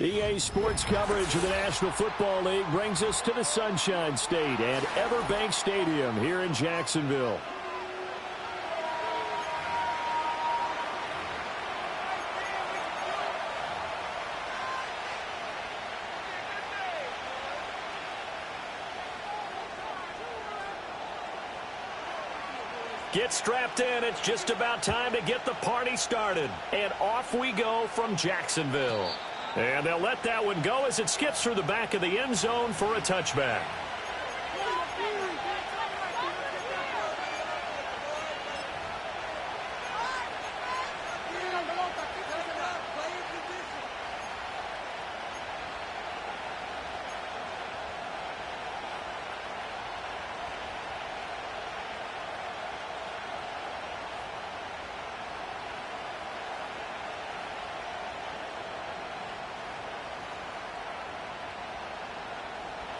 EA Sports coverage of the National Football League brings us to the Sunshine State and Everbank Stadium here in Jacksonville. Get strapped in. It's just about time to get the party started. And off we go from Jacksonville. And they'll let that one go as it skips through the back of the end zone for a touchback.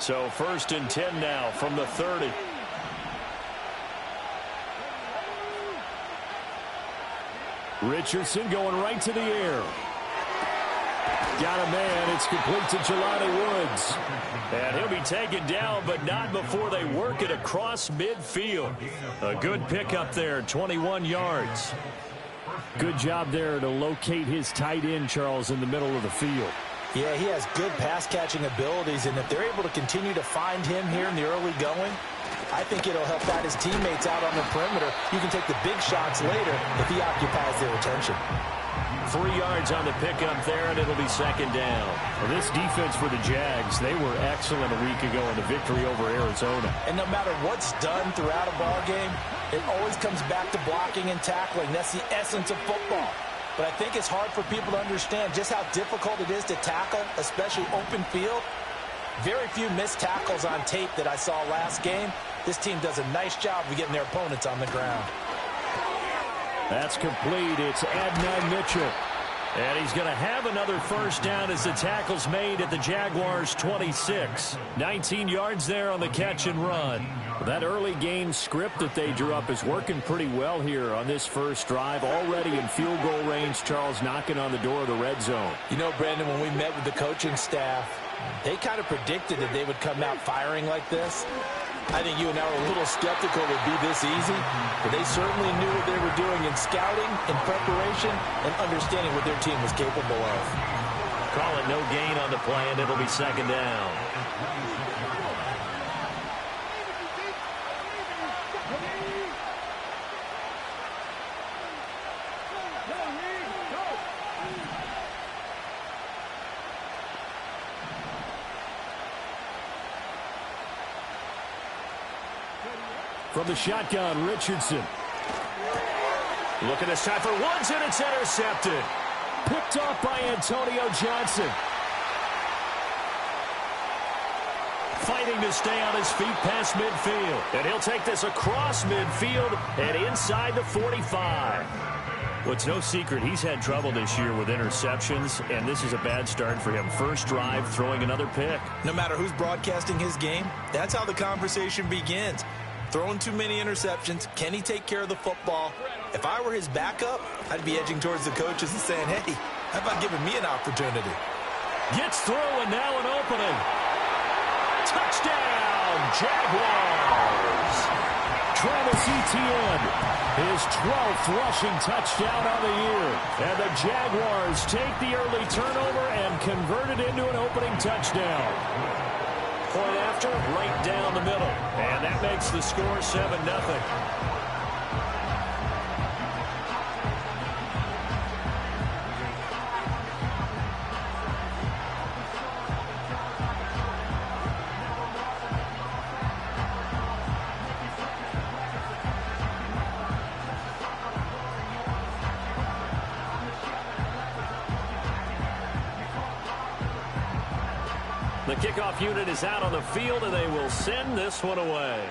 So 1st and 10 now from the 30. Richardson going right to the air. Got a man. It's complete to Jelani Woods. And he'll be taken down, but not before they work it across midfield. A good pickup there, 21 yards. Good job there to locate his tight end, Charles, in the middle of the field. Yeah, he has good pass-catching abilities, and if they're able to continue to find him here in the early going, I think it'll help out his teammates out on the perimeter. You can take the big shots later if he occupies their attention. 3 yards on the pickup there, and it'll be 2nd down. Well, this defense for the Jags, they were excellent a week ago in the victory over Arizona. And no matter what's done throughout a ball game, it always comes back to blocking and tackling. That's the essence of football. But I think it's hard for people to understand just how difficult it is to tackle, especially open field. Very few missed tackles on tape that I saw last game. This team does a nice job of getting their opponents on the ground. That's complete. It's Adnan Mitchell. And he's going to have another 1st down as the tackle's made at the Jaguars' 26. 19 yards there on the catch and run. That early game script that they drew up is working pretty well here on this first drive. Already in field goal range, Charles knocking on the door of the red zone. You know, Brandon, when we met with the coaching staff, they kind of predicted that they would come out firing like this. I think you and I were a little skeptical it would be this easy, but they certainly knew what they were doing in scouting, in preparation, and understanding what their team was capable of. Call it no gain on the play, and it'll be 2nd down. From the shotgun, Richardson. Looking this time for Woods, and it's intercepted. Picked off by Antonio Johnson. Fighting to stay on his feet past midfield. And he'll take this across midfield and inside the 45. Well, it's no secret he's had trouble this year with interceptions, and this is a bad start for him. First drive, throwing another pick. No matter who's broadcasting his game, that's how the conversation begins. Throwing too many interceptions. Can he take care of the football? If I were his backup, I'd be edging towards the coaches and saying, hey, how about giving me an opportunity? Gets through, and now an opening. Touchdown, Jaguars. Travis Etienne, his 12th rushing touchdown on the year. And the Jaguars take the early turnover and convert it into an opening touchdown. Point after, right down the middle. And that makes the score 7-0. The kickoff unit is out on the field, and they will send this one away.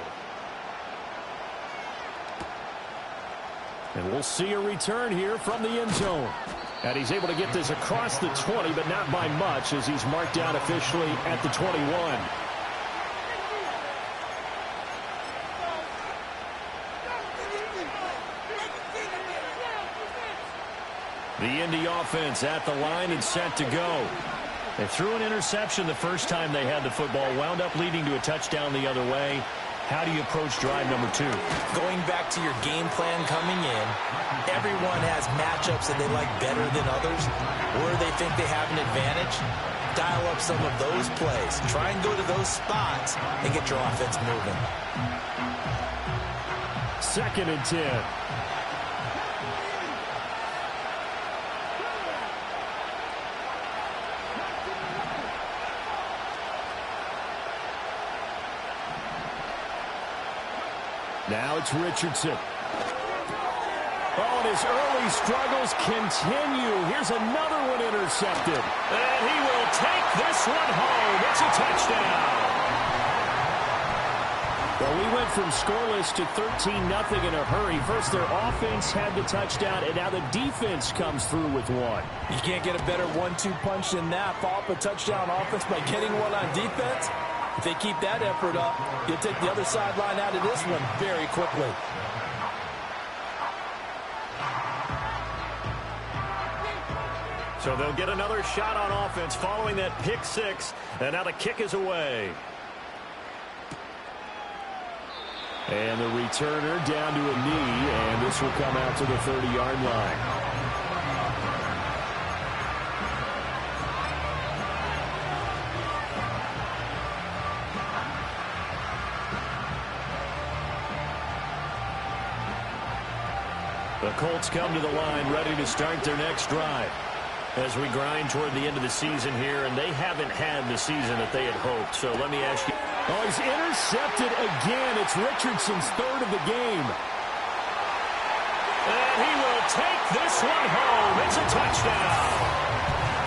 And we'll see a return here from the end zone. And he's able to get this across the 20, but not by much, as he's marked down officially at the 21. The Indy offense at the line and set to go. They threw an interception the first time they had the football, wound up leading to a touchdown the other way. How do you approach drive number 2? Going back to your game plan coming in, everyone has matchups that they like better than others, where they think they have an advantage. Dial up some of those plays. Try and go to those spots and get your offense moving. 2nd and 10. Now it's Richardson. Oh, and his early struggles continue. Here's another one intercepted. And he will take this one home. It's a touchdown. Well, we went from scoreless to 13-0 in a hurry. First, their offense had the touchdown, and now the defense comes through with one. You can't get a better 1-2 punch than that. Follow up a touchdown offense by getting one on defense. If they keep that effort up, you'll take the other sideline out of this one very quickly. So they'll get another shot on offense following that pick 6, and now the kick is away. And the returner down to a knee, and this will come out to the 30-yard line. The Colts come to the line, ready to start their next drive. As we grind toward the end of the season here, and they haven't had the season that they had hoped. So let me ask you. Oh, he's intercepted again. It's Richardson's 3rd of the game. And he will take this one home. It's a touchdown.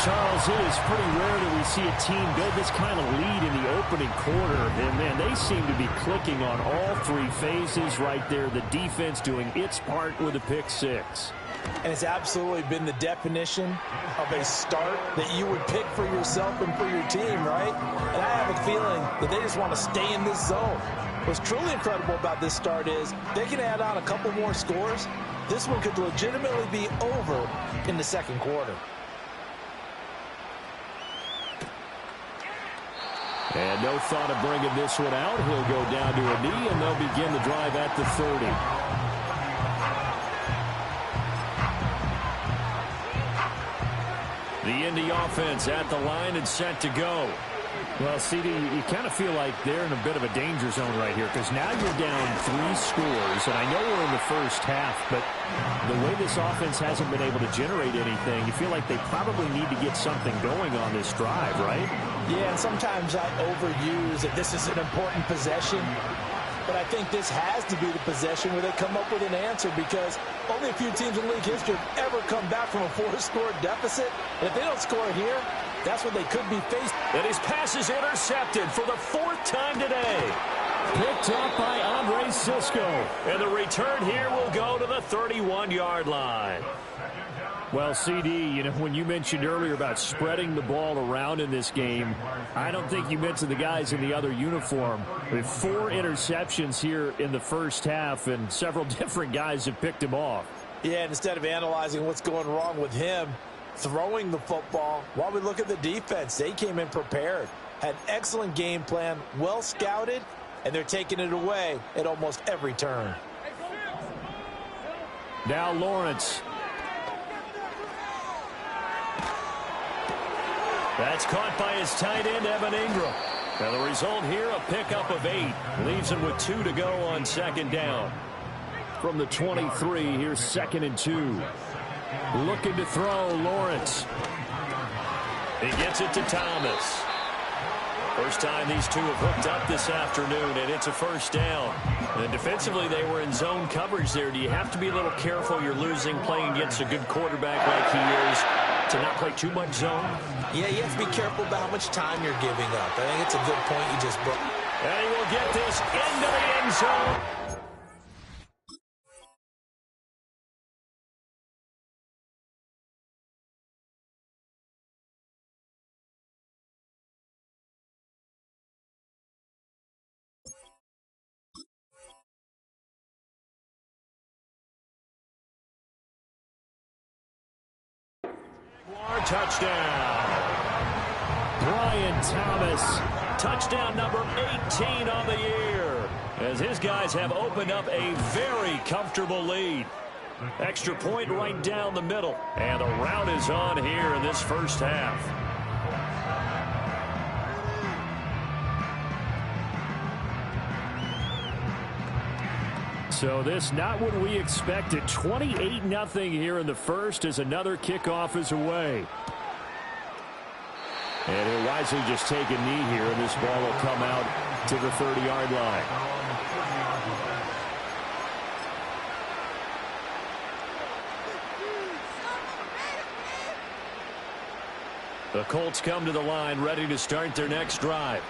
Charles, it is pretty rare that we see a team build this kind of lead in the opening quarter. And, man, they seem to be clicking on all 3 phases right there. The defense doing its part with a pick 6. And it's absolutely been the definition of a start that you would pick for yourself and for your team, right? And I have a feeling that they just want to stay in this zone. What's truly incredible about this start is they can add on a couple more scores. This one could legitimately be over in the 2nd quarter. And no thought of bringing this one out. He'll go down to a knee, and they'll begin the drive at the 30. The Indy offense at the line and set to go. Well, CD, you kind of feel like they're in a bit of a danger zone right here because now you're down 3 scores, and I know we're in the first half, but the way this offense hasn't been able to generate anything, you feel like they probably need to get something going on this drive, right? Yeah, and sometimes I overuse that this is an important possession. But I think this has to be the possession where they come up with an answer because only a few teams in league history have ever come back from a 4-score deficit. And if they don't score here, that's what they could be faced. And his pass is intercepted for the 4th time today. Picked up by Andre Cisco. And the return here will go to the 31-yard line. Well, CD, you know, when you mentioned earlier about spreading the ball around in this game, I don't think you mentioned the guys in the other uniform. With 4 interceptions here in the first half, and several different guys have picked him off. Yeah, and instead of analyzing what's going wrong with him throwing the football, while we look at the defense, they came in prepared, had an excellent game plan, well scouted, and they're taking it away at almost every turn. Now Lawrence. That's caught by his tight end, Evan Ingram. Now the result here, a pickup of 8. Leaves him with 2 to go on 2nd down. From the 23, here's 2nd and 2. Looking to throw, Lawrence. He gets it to Thomas. First time these two have hooked up this afternoon, and it's a 1st down. And defensively, they were in zone coverage there. Do you have to be a little careful? You're losing, playing against a good quarterback like he is, to not play too much zone? Yeah, you have to be careful about how much time you're giving up. I think it's a good point you just brought. And he will get this into the end zone. Touchdown. Brian Thomas. Touchdown number 18 on the year, as his guys have opened up a very comfortable lead. Extra point right down the middle, and the rout is on here in this first half. So this not what we expected. 28-0 here in the first as another kickoff is away. And he'll wisely just take a knee here, and this ball will come out to the 30-yard line. The Colts come to the line ready to start their next drive.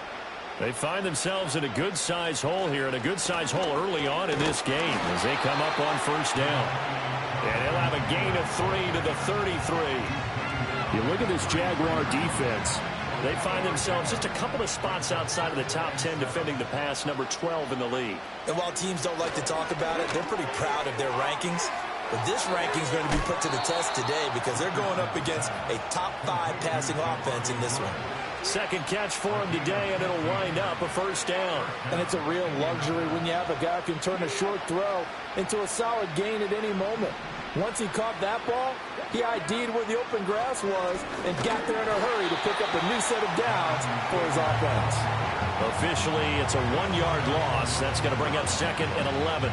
They find themselves in a good-sized hole here, and a good-sized hole early on in this game as they come up on first down. And he'll have a gain of 3 to the 33. You look at this Jaguar defense. They find themselves just a couple of spots outside of the top 10 defending the pass, number 12 in the league. And while teams don't like to talk about it, they're pretty proud of their rankings. But this ranking is going to be put to the test today because they're going up against a top 5 passing offense in this one. Second catch for him today, and it'll wind up a first down. And it's a real luxury when you have a guy who can turn a short throw into a solid gain at any moment. Once he caught that ball, he ID'd where the open grass was and got there in a hurry to pick up a new set of downs for his offense. Officially, it's a 1-yard loss. That's going to bring up second and 11.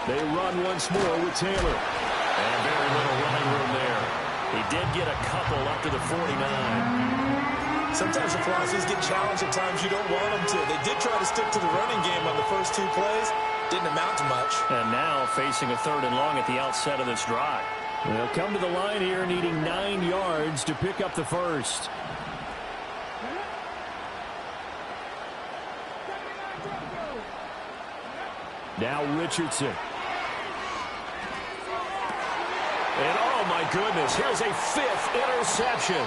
They run once more with Taylor. And very little running room there. He did get a couple up to the 49. Sometimes your philosophies get challenged at times you don't want them to. They did try to stick to the running game on the first 2 plays. Didn't amount to much. And now facing a 3rd and long at the outset of this drive. They'll come to the line here needing 9 yards to pick up the first. Now Richardson. And oh my goodness, here's a 5th interception.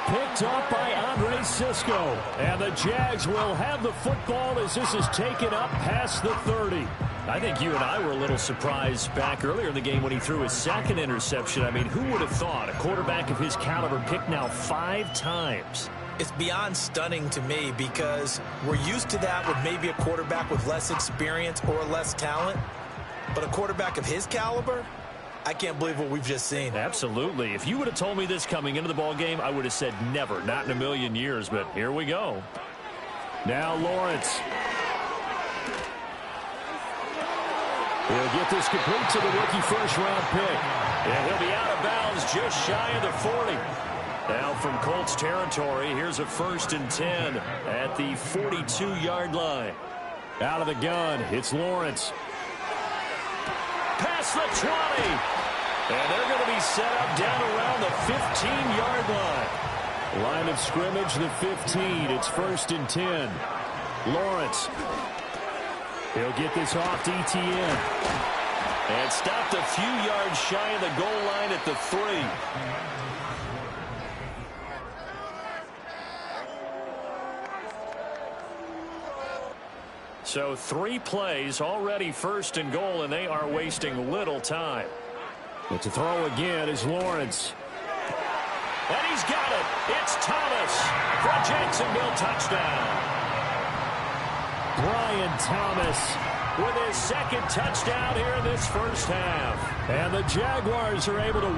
Picked up by Andre Cisco. And the Jags will have the football as this is taken up past the 30. I think you and I were a little surprised back earlier in the game when he threw his 2nd interception. I mean, who would have thought a quarterback of his caliber picked now 5 times? It's beyond stunning to me because we're used to that with maybe a quarterback with less experience or less talent. But a quarterback of his caliber, I can't believe what we've just seen. Absolutely. If you would have told me this coming into the ball game, I would have said never, not in a million years. But here we go. Now Lawrence. He'll get this complete to the rookie first-round pick. And he'll be out of bounds just shy of the 40. Now from Colts territory, here's a 1st and 10 at the 42-yard line. Out of the gun, it's Lawrence. Past the 20. And they're going to be set up down around the 15-yard line. Line of scrimmage, the 15. It's 1st and 10. Lawrence. He'll get this off to Etienne. And stopped a few yards shy of the goal line at the 3. So 3 plays, already 1st and goal, and they are wasting little time. But to throw again is Lawrence. And he's got it. It's Thomas for a Jacksonville touchdown. Brian Thomas with his 2nd touchdown here in this first half. And the Jaguars are able to